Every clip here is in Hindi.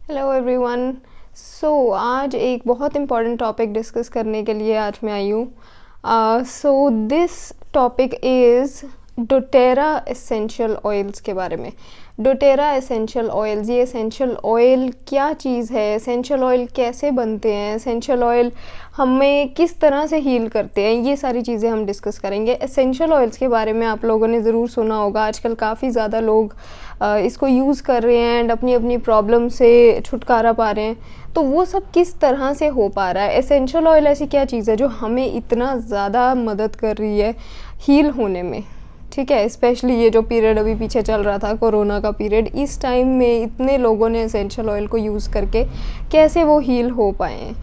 Hello everyone. आज एक बहुत इम्पॉर्टेंट टॉपिक डिस्कस करने के लिए आज मैं आई हूँ। This topic is doTERRA essential oils के बारे में। डोटेरा एसेंशियल ऑयल्स, ये एसेंशियल ऑयल क्या चीज़ है, एसेंशियल ऑयल कैसे बनते हैं, एसेंशियल ऑयल हमें किस तरह से हील करते हैं, ये सारी चीज़ें हम डिस्कस करेंगे। एसेंशियल ऑयल्स के बारे में आप लोगों ने ज़रूर सुना होगा। आजकल काफ़ी ज़्यादा लोग इसको यूज़ कर रहे हैं एंड अपनी अपनी प्रॉब्लम से छुटकारा पा रहे हैं। तो वो सब किस तरह से हो पा रहा है? एसेंशियल ऑयल ऐसी क्या चीज़ है जो हमें इतना ज़्यादा मदद कर रही है हील होने में? ठीक है, स्पेशली ये जो पीरियड अभी पीछे चल रहा था, कोरोना का पीरियड, इस टाइम में इतने लोगों ने एसेंशियल ऑयल को यूज़ करके कैसे वो हील हो पाए हैं।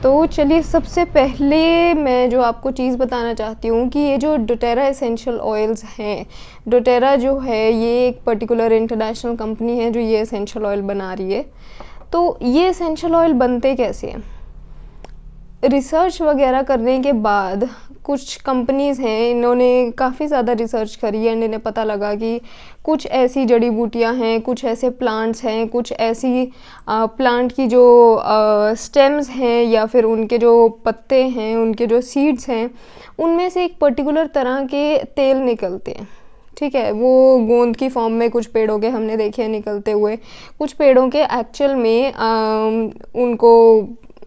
तो चलिए, सबसे पहले मैं जो आपको चीज़ बताना चाहती हूँ कि ये जो डोटेरा एसेंशियल ऑयल्स हैं, डोटेरा जो है ये एक पर्टिकुलर इंटरनेशनल कंपनी है जो ये एसेंशियल ऑयल बना रही है। तो ये एसेंशियल ऑयल बनते कैसे हैं? रिसर्च वगैरह करने के बाद कुछ कंपनीज़ हैं, इन्होंने काफ़ी ज़्यादा रिसर्च करी एंड इन्हें पता लगा कि कुछ ऐसी जड़ी बूटियां हैं, कुछ ऐसे प्लांट्स हैं, कुछ ऐसी प्लांट की जो स्टेम्स हैं या फिर उनके जो पत्ते हैं, उनके जो सीड्स हैं, उनमें से एक पर्टिकुलर तरह के तेल निकलते हैं। ठीक है, वो गोंद की फॉर्म में कुछ पेड़ों के हमने देखे हैं निकलते हुए। कुछ पेड़ों के एक्चुअल में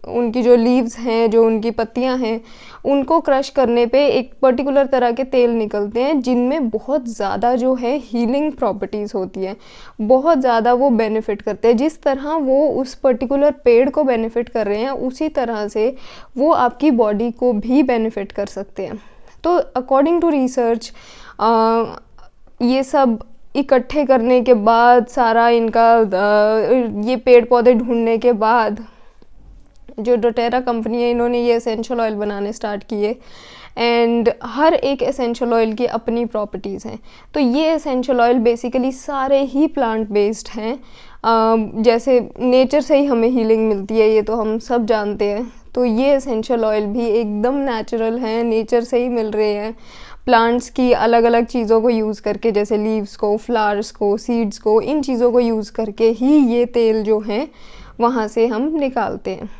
उनकी जो लीव्स हैं, जो उनकी पत्तियां हैं, उनको क्रश करने पे एक पर्टिकुलर तरह के तेल निकलते हैं जिनमें बहुत ज़्यादा जो है हीलिंग प्रॉपर्टीज़ होती हैं, बहुत ज़्यादा वो बेनिफिट करते हैं। जिस तरह वो उस पर्टिकुलर पेड़ को बेनिफिट कर रहे हैं, उसी तरह से वो आपकी बॉडी को भी बेनिफिट कर सकते हैं। तो अकॉर्डिंग टू रिसर्च ये सब इकट्ठे करने के बाद, सारा इनका ये पेड़ पौधे ढूंढने के बाद जो डोटेरा कंपनी है, इन्होंने ये एसेंशियल ऑयल बनाने स्टार्ट किए एंड हर एक एसेंशियल ऑयल की अपनी प्रॉपर्टीज़ हैं। तो ये एसेंशियल ऑयल बेसिकली सारे ही प्लांट बेस्ड हैं। जैसे नेचर से ही हमें हीलिंग मिलती है, ये तो हम सब जानते हैं। तो ये एसेंशियल ऑयल भी एकदम नेचुरल हैं, नेचर से ही मिल रहे हैं। प्लांट्स की अलग अलग चीज़ों को यूज़ करके, जैसे लीव्स को, फ्लावर्स को, सीड्स को, इन चीज़ों को यूज़ करके ही ये तेल जो हैं वहाँ से हम निकालते हैं।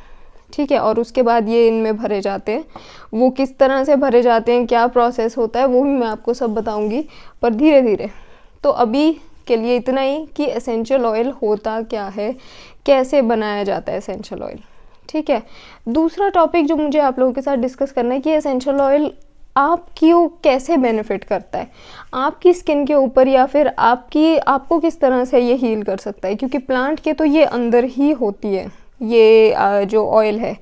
ठीक है, और उसके बाद ये इनमें भरे जाते हैं। वो किस तरह से भरे जाते हैं, क्या प्रोसेस होता है, वो भी मैं आपको सब बताऊंगी, पर धीरे धीरे। तो अभी के लिए इतना ही कि एसेंशियल ऑयल होता क्या है, कैसे बनाया जाता है एसेंशियल ऑयल। ठीक है, दूसरा टॉपिक जो मुझे आप लोगों के साथ डिस्कस करना है कि एसेंशियल ऑयल आपको कैसे बेनिफिट करता है आपकी स्किन के ऊपर, या फिर आपको किस तरह से ये हील कर सकता है। क्योंकि प्लांट के तो ये अंदर ही होती है ये जो ऑयल है,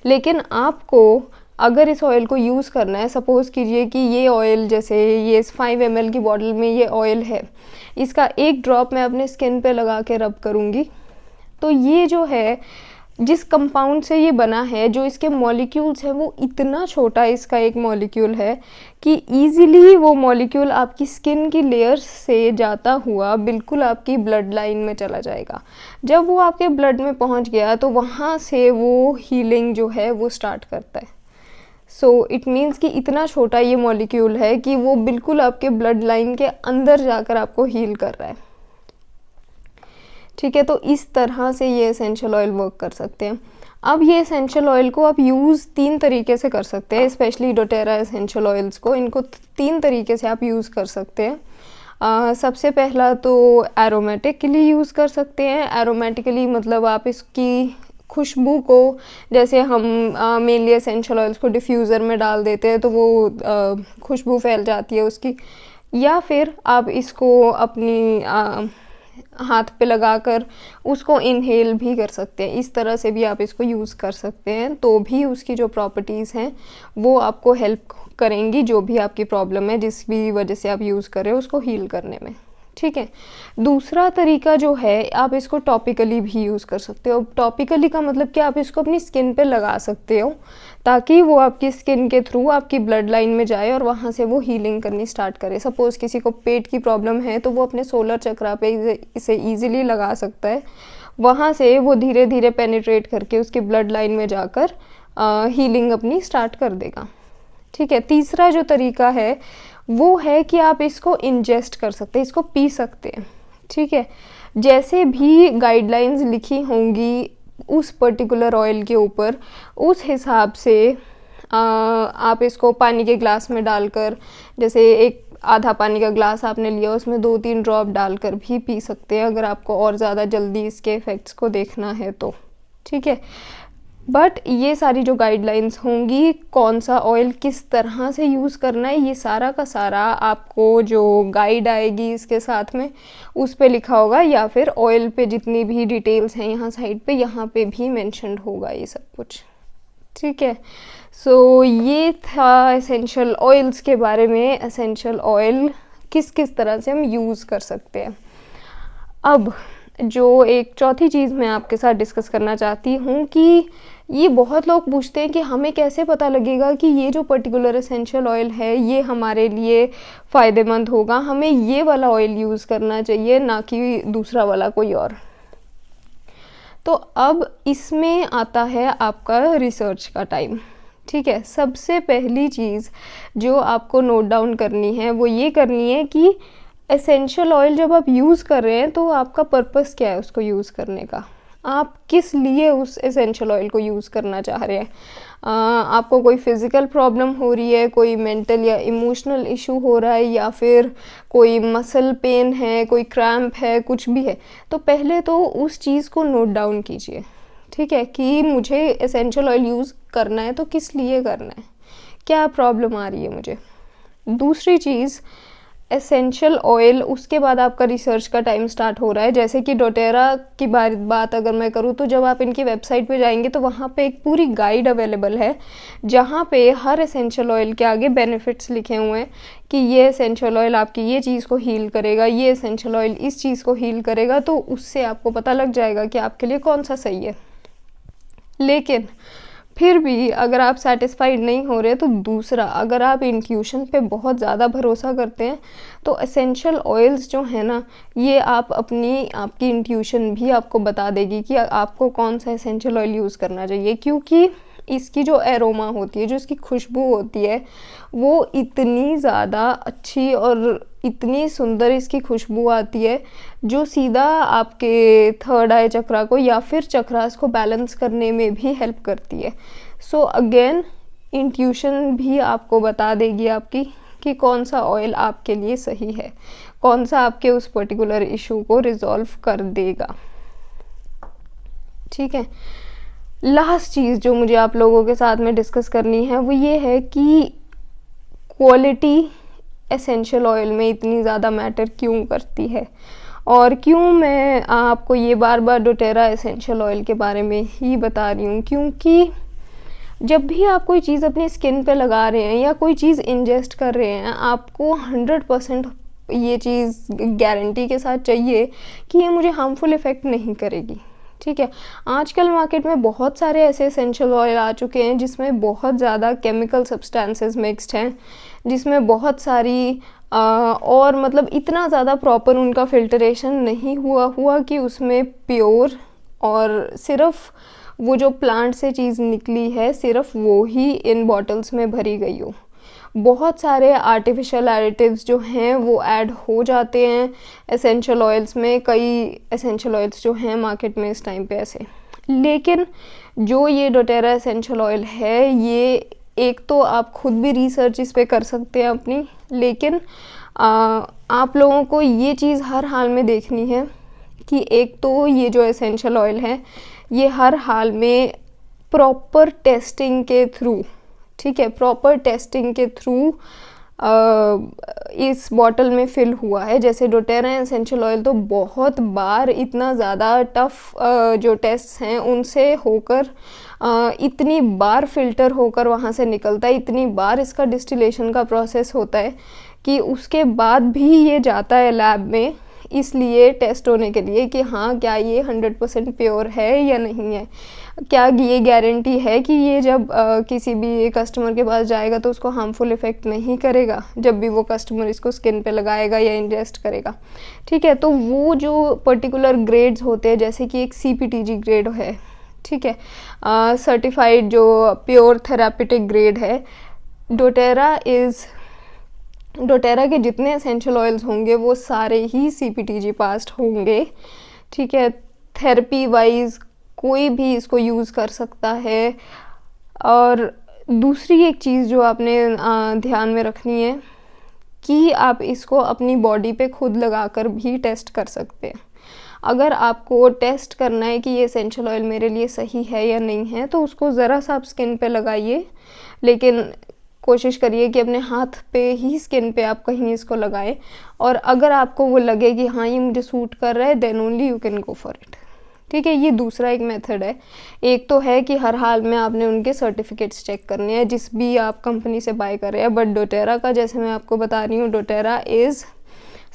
लेकिन आपको अगर इस ऑयल को यूज़ करना है, सपोज़ कीजिए कि ये ऑयल, जैसे ये 5 ml की बॉटल में ये ऑयल है, इसका एक ड्रॉप मैं अपने स्किन पे लगा के रब करूँगी, तो ये जो है, जिस कंपाउंड से ये बना है, जो इसके मॉलिक्यूल्स हैं, वो इतना छोटा इसका एक मॉलिक्यूल है कि ईज़िली वो मॉलिक्यूल आपकी स्किन की लेयर्स से जाता हुआ बिल्कुल आपकी ब्लड लाइन में चला जाएगा। जब वो आपके ब्लड में पहुंच गया तो वहाँ से वो हीलिंग जो है वो स्टार्ट करता है। सो इट मीन्स कि इतना छोटा ये मॉलिक्यूल है कि वो बिल्कुल आपके ब्लड लाइन के अंदर जाकर आपको हील कर रहा है। ठीक है, तो इस तरह से ये एसेंशियल ऑयल वर्क कर सकते हैं। अब ये एसेंशियल ऑयल को आप यूज़ 3 तरीके से कर सकते हैं, स्पेशली डोटेरा एसेंशियल ऑयल्स को, इनको 3 तरीके से आप यूज़ कर सकते हैं। सबसे पहला तो एरोमेटिकली यूज़ कर सकते हैं। एरोमेटिकली मतलब आप इसकी खुशबू को, जैसे हम मेनली एसेंशियल ऑयल्स को डिफ्यूज़र में डाल देते हैं तो वो खुशबू फैल जाती है उसकी, या फिर आप इसको अपनी हाथ पे लगाकर उसको इनहेल भी कर सकते हैं। इस तरह से भी आप इसको यूज़ कर सकते हैं, तो भी उसकी जो प्रॉपर्टीज़ हैं वो आपको हेल्प करेंगी, जो भी आपकी प्रॉब्लम है, जिस भी वजह से आप यूज़ कर रहे हो, उसको हील करने में। ठीक है, दूसरा तरीका जो है, आप इसको टॉपिकली भी यूज़ कर सकते हो। टॉपिकली का मतलब कि आप इसको अपनी स्किन पे लगा सकते हो ताकि वो आपकी स्किन के थ्रू आपकी ब्लड लाइन में जाए और वहाँ से वो हीलिंग करनी स्टार्ट करे। सपोज़ किसी को पेट की प्रॉब्लम है तो वो अपने सोलर चक्रा पे इसे ईजिली लगा सकता है, वहाँ से वो धीरे धीरे पेनिट्रेट करके उसकी ब्लड लाइन में जाकर हीलिंग अपनी स्टार्ट कर देगा। ठीक है, तीसरा जो तरीका है वो है कि आप इसको इंजेस्ट कर सकते हैं, इसको पी सकते हैं। ठीक है। जैसे भी गाइडलाइंस लिखी होंगी उस पर्टिकुलर ऑयल के ऊपर, उस हिसाब से आप इसको पानी के ग्लास में डालकर, जैसे एक आधा पानी का ग्लास आपने लिया, उसमें 2-3 ड्रॉप डालकर भी पी सकते हैं, अगर आपको और ज़्यादा जल्दी इसके इफ़ेक्ट्स को देखना है तो, ठीक है। बट ये सारी जो गाइडलाइंस होंगी, कौन सा ऑयल किस तरह से यूज़ करना है, ये सारा का सारा आपको जो गाइड आएगी इसके साथ में उस पे लिखा होगा, या फिर ऑयल पे जितनी भी डिटेल्स हैं यहाँ साइड पे, यहाँ पे भी मेंशन्ड होगा ये सब कुछ, ठीक है। सो ये था एसेंशियल ऑयल्स के बारे में, एसेंशियल ऑयल किस किस तरह से हम यूज़ कर सकते हैं। अब जो एक चौथी चीज़ मैं आपके साथ डिस्कस करना चाहती हूँ कि ये बहुत लोग पूछते हैं कि हमें कैसे पता लगेगा कि ये जो पर्टिकुलर एसेंशियल ऑयल है ये हमारे लिए फ़ायदेमंद होगा, हमें ये वाला ऑयल यूज़ करना चाहिए ना कि दूसरा वाला कोई और। तो अब इसमें आता है आपका रिसर्च का टाइम, ठीक है। सबसे पहली चीज़ जो आपको नोट डाउन करनी है वो ये करनी है कि एसेंशियल ऑयल जब आप यूज़ कर रहे हैं तो आपका पर्पस क्या है उसको यूज़ करने का, आप किस लिए उस एसेंशियल ऑयल को यूज़ करना चाह रहे हैं। आपको कोई फिज़िकल प्रॉब्लम हो रही है, कोई मेंटल या इमोशनल इशू हो रहा है, या फिर कोई मसल पेन है, कोई क्रैम्प है, कुछ भी है, तो पहले तो उस चीज़ को नोट डाउन कीजिए, ठीक है, कि मुझे एसेंशियल ऑयल यूज़ करना है तो किस लिए करना है, क्या प्रॉब्लम आ रही है मुझे। दूसरी चीज़, एसेंशियल ऑयल, उसके बाद आपका रिसर्च का टाइम स्टार्ट हो रहा है। जैसे कि डोटेरा की बात अगर मैं करूँ तो जब आप इनकी वेबसाइट पे जाएंगे तो वहाँ पे एक पूरी गाइड अवेलेबल है जहाँ पे हर एसेंशियल ऑयल के आगे बेनिफिट्स लिखे हुए हैं कि ये एसेंशियल ऑयल आपकी ये चीज़ को हील करेगा, ये एसेंशियल ऑयल इस चीज़ को हील करेगा, तो उससे आपको पता लग जाएगा कि आपके लिए कौन सा सही है। लेकिन फिर भी अगर आप सेटिस्फाइड नहीं हो रहे तो दूसरा, अगर आप इंट्यूशन पे बहुत ज़्यादा भरोसा करते हैं तो एसेंशियल ऑयल्स जो है ना, ये आपकी इंट्यूशन भी आपको बता देगी कि आपको कौन सा एसेंशियल ऑयल यूज़ करना चाहिए, क्योंकि इसकी जो एरोमा होती है, जो इसकी खुशबू होती है, वो इतनी ज़्यादा अच्छी और इतनी सुंदर इसकी खुशबू आती है जो सीधा आपके थर्ड आई चक्रा को या फिर चक्रास को बैलेंस करने में भी हेल्प करती है। सो अगेन इंट्यूशन भी आपको बता देगी आपकी कि कौन सा ऑयल आपके लिए सही है, कौन सा आपके उस पर्टिकुलर इशू को रिजॉल्व कर देगा, ठीक है। लास्ट चीज़ जो मुझे आप लोगों के साथ में डिस्कस करनी है वो ये है कि क्वालिटी एसेंशियल ऑयल में इतनी ज़्यादा मैटर क्यों करती है, और क्यों मैं आपको ये बार बार डोटेरा एसेंशियल ऑयल के बारे में ही बता रही हूँ। क्योंकि जब भी आप कोई चीज़ अपनी स्किन पे लगा रहे हैं या कोई चीज़ इंजेस्ट कर रहे हैं, आपको 100% ये चीज़ गारंटी के साथ चाहिए कि ये मुझे हार्मफुल इफ़ेक्ट नहीं करेगी, ठीक है। आजकल मार्केट में बहुत सारे ऐसे एसेंशियल ऑयल आ चुके हैं जिसमें बहुत ज़्यादा केमिकल सब्सटेंसेस मिक्स्ड हैं, जिसमें बहुत सारी और मतलब इतना ज़्यादा प्रॉपर उनका फिल्टरेशन नहीं हुआ कि उसमें प्योर और सिर्फ वो जो प्लांट से चीज़ निकली है सिर्फ वो ही इन बॉटल्स में भरी गई हो। बहुत सारे आर्टिफिशियल एडिटिव्स जो हैं वो ऐड हो जाते हैं एसेंशियल ऑयल्स में। कई एसेंशियल ऑयल्स जो हैं मार्केट में इस टाइम पे ऐसे, लेकिन जो ये डोटेरा एसेंशियल ऑयल है, ये एक तो आप खुद भी रिसर्च इस पे कर सकते हैं अपनी, लेकिन आप लोगों को ये चीज़ हर हाल में देखनी है कि एक तो ये जो एसेंशियल ऑयल है ये हर हाल में प्रॉपर टेस्टिंग के थ्रू, ठीक है, प्रॉपर टेस्टिंग के थ्रू इस बॉटल में फिल हुआ है। जैसे डोटेरा एसेंशियल ऑयल तो बहुत बार इतना ज़्यादा टफ जो टेस्ट हैं उनसे होकर इतनी बार फिल्टर होकर वहाँ से निकलता है, इतनी बार इसका डिस्टिलेशन का प्रोसेस होता है कि उसके बाद भी ये जाता है लैब में, इसलिए टेस्ट होने के लिए कि हाँ क्या ये 100% प्योर है या नहीं है, क्या ये गारंटी है कि ये जब किसी भी कस्टमर के पास जाएगा तो उसको हार्मफुल इफ़ेक्ट नहीं करेगा जब भी वो कस्टमर इसको स्किन पे लगाएगा या इंजेस्ट करेगा, ठीक है। तो वो जो पर्टिकुलर ग्रेड्स होते हैं, जैसे कि एक CPTG ग्रेड है, ठीक है, सर्टिफाइड जो प्योर थेरापेटिक ग्रेड है, डोटेरा इज़ डोटेरा के जितने एसेंशियल ऑयल्स होंगे वो सारे ही CPTG पास्ड होंगे, ठीक है। थेरेपी वाइज कोई भी इसको यूज़ कर सकता है। और दूसरी एक चीज़ जो आपने ध्यान में रखनी है कि आप इसको अपनी बॉडी पे खुद लगाकर भी टेस्ट कर सकते हैं। अगर आपको टेस्ट करना है कि ये एसेंशियल ऑयल मेरे लिए सही है या नहीं है, तो उसको ज़रा सा आप स्किन पे लगाइए, लेकिन कोशिश करिए कि अपने हाथ पे ही स्किन पे आप कहीं इसको लगाएं। और अगर आपको वो लगे कि हाँ ये मुझे सूट कर रहा है, then only you can go for it, ठीक है। ये दूसरा एक मेथड है। एक तो है कि हर हाल में आपने उनके सर्टिफिकेट्स चेक करने हैं जिस भी आप कंपनी से बाय कर रहे हैं। बट डोटेरा का जैसे मैं आपको बता रही हूँ, डोटेरा इज़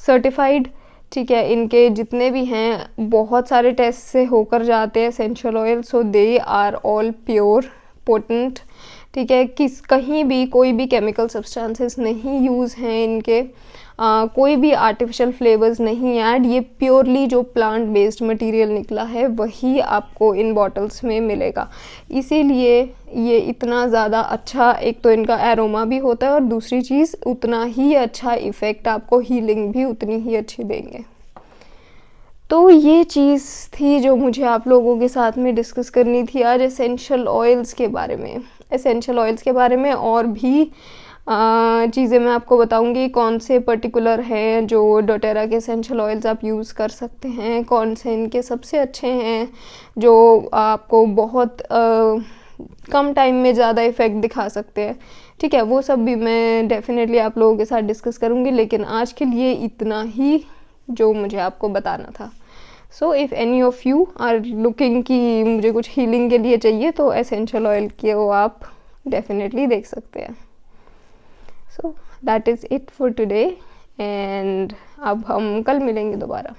सर्टिफाइड, ठीक है। इनके जितने भी हैं बहुत सारे टेस्ट से होकर जाते हैं essential oil, so they are all pure potent, ठीक है। कहीं भी कोई भी केमिकल सब्सटेंसेस नहीं यूज़ हैं इनके, कोई भी आर्टिफिशियल फ्लेवर्स नहीं ऐड। ये प्योरली जो प्लांट बेस्ड मटेरियल निकला है वही आपको इन बॉटल्स में मिलेगा। इसीलिए ये इतना ज़्यादा अच्छा, एक तो इनका एरोमा भी होता है और दूसरी चीज़ उतना ही अच्छा इफ़ेक्ट, आपको हीलिंग भी उतनी ही अच्छी देंगे। तो ये चीज़ थी जो मुझे आप लोगों के साथ में डिस्कस करनी थी आज एसेंशियल ऑयल्स के बारे में। एसेंशियल ऑयल्स के बारे में और भी चीज़ें मैं आपको बताऊंगी, कौन से पर्टिकुलर हैं जो डोटेरा के एसेंशियल ऑयल्स आप यूज़ कर सकते हैं, कौन से इनके सबसे अच्छे हैं जो आपको बहुत कम टाइम में ज़्यादा इफ़ेक्ट दिखा सकते हैं, ठीक है। वो सब भी मैं डेफिनेटली आप लोगों के साथ डिस्कस करूँगी, लेकिन आज के लिए इतना ही जो मुझे आपको बताना था। So if any of you are looking कि मुझे कुछ हीलिंग के लिए चाहिए, तो एसेंशियल ऑयल के वो आप डेफिनेटली देख सकते हैं। So that is it for today, and अब हम कल मिलेंगे दोबारा।